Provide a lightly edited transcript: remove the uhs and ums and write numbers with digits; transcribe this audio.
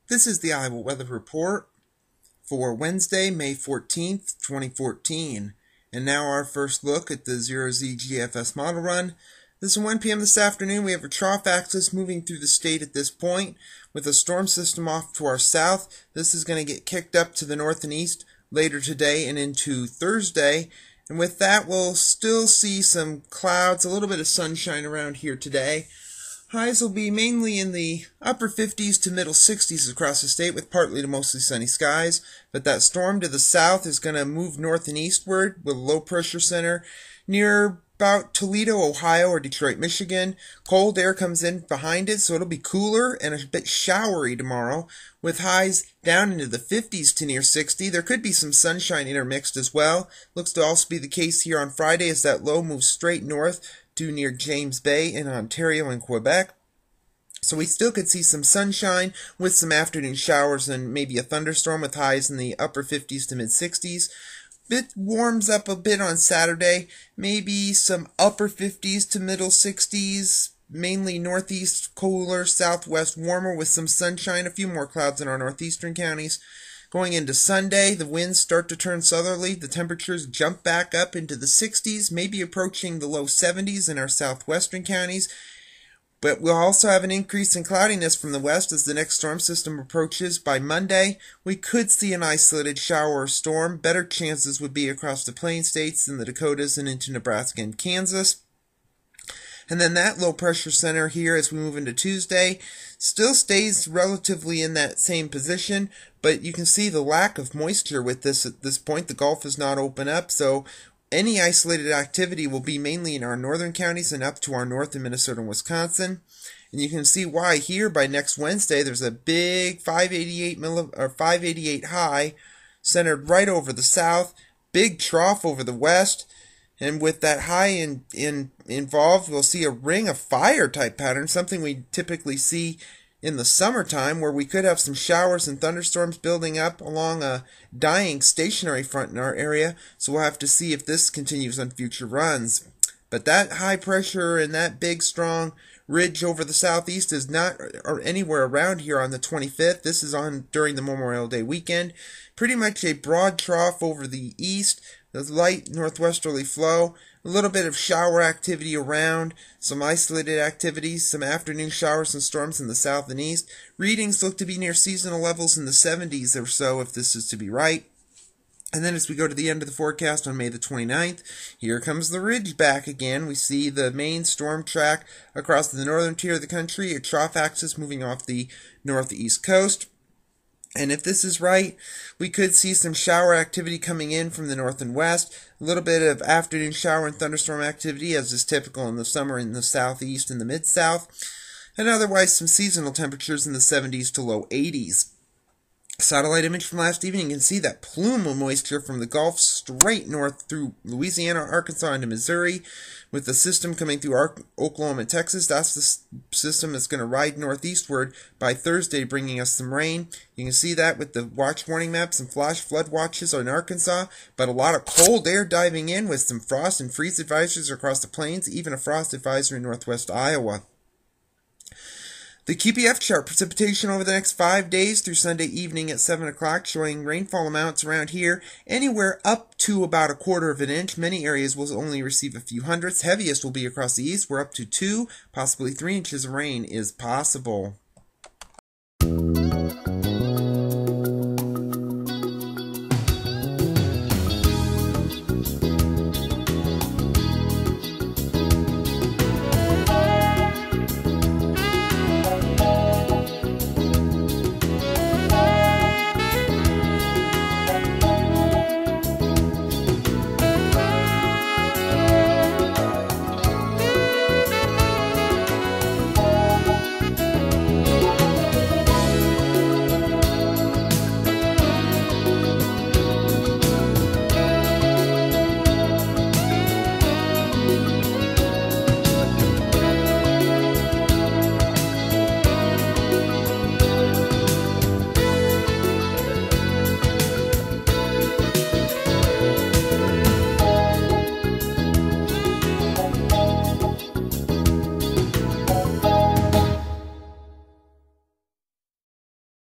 This is the Iowa Weather Report for Wednesday, May 14th, 2014. And now our first look at the 0Z GFS model run. This is 1 p.m. this afternoon. We have a trough axis moving through the state at this point with a storm system off to our south. This is going to get kicked up to the north and east later today and into Thursday. And with that, we'll still see some clouds, a little bit of sunshine around here today. Highs will be mainly in the upper 50s to middle 60s across the state with partly to mostly sunny skies. But that storm to the south is going to move north and eastward with a low pressure center near about Toledo, Ohio, or Detroit, Michigan. Cold air comes in behind it, so it'll be cooler and a bit showery tomorrow with highs down into the 50s to near 60. There could be some sunshine intermixed as well. Looks to also be the case here on Friday as that low moves straight north to near James Bay in Ontario and Quebec. So we still could see some sunshine with some afternoon showers and maybe a thunderstorm with highs in the upper 50s to mid 60s. It warms up a bit on Saturday, maybe some upper 50s to middle 60s, mainly northeast cooler, southwest warmer with some sunshine, a few more clouds in our northeastern counties. Going into Sunday, the winds start to turn southerly. The temperatures jump back up into the 60s, maybe approaching the low 70s in our southwestern counties. But we'll also have an increase in cloudiness from the west as the next storm system approaches. By Monday, we could see an isolated shower or storm. Better chances would be across the Plain States and the Dakotas and into Nebraska and Kansas. And then that low pressure center here as we move into Tuesday still stays relatively in that same position, but you can see the lack of moisture with this at this point. The Gulf is not open up, so any isolated activity will be mainly in our northern counties and up to our north in Minnesota and Wisconsin. And you can see why here by next Wednesday there's a big 588 high centered right over the south, big trough over the west. And with that high involved, we'll see a ring of fire type pattern, something we typically see in the summertime where we could have some showers and thunderstorms building up along a dying stationary front in our area. So we'll have to see if this continues on future runs. But that high pressure and that big strong ridge over the southeast is not or anywhere around here on the 25th. This is on during the Memorial Day weekend. Pretty much a broad trough over the east. The light northwesterly flow, a little bit of shower activity around, some isolated activities, some afternoon showers and storms in the south and east. Readings look to be near seasonal levels in the 70s or so if this is to be right. And then as we go to the end of the forecast on May the 29th, here comes the ridge back again. We see the main storm track across the northern tier of the country, a trough axis moving off the northeast coast. And if this is right, we could see some shower activity coming in from the north and west, a little bit of afternoon shower and thunderstorm activity as is typical in the summer in the southeast and the mid-south, and otherwise some seasonal temperatures in the 70s to low 80s. Satellite image from last evening, you can see that plume of moisture from the Gulf straight north through Louisiana, Arkansas, into Missouri, with the system coming through Oklahoma and Texas. That's the system that's going to ride northeastward by Thursday, bringing us some rain. You can see that with the watch warning maps and flash flood watches in Arkansas, but a lot of cold air diving in with some frost and freeze advisories across the plains, even a frost advisory in northwest Iowa. The QPF chart, precipitation over the next 5 days through Sunday evening at 7 o'clock, showing rainfall amounts around here anywhere up to about 1/4 of an inch. Many areas will only receive a few hundredths. Heaviest will be across the east, where up to 2, possibly 3 inches of rain is possible.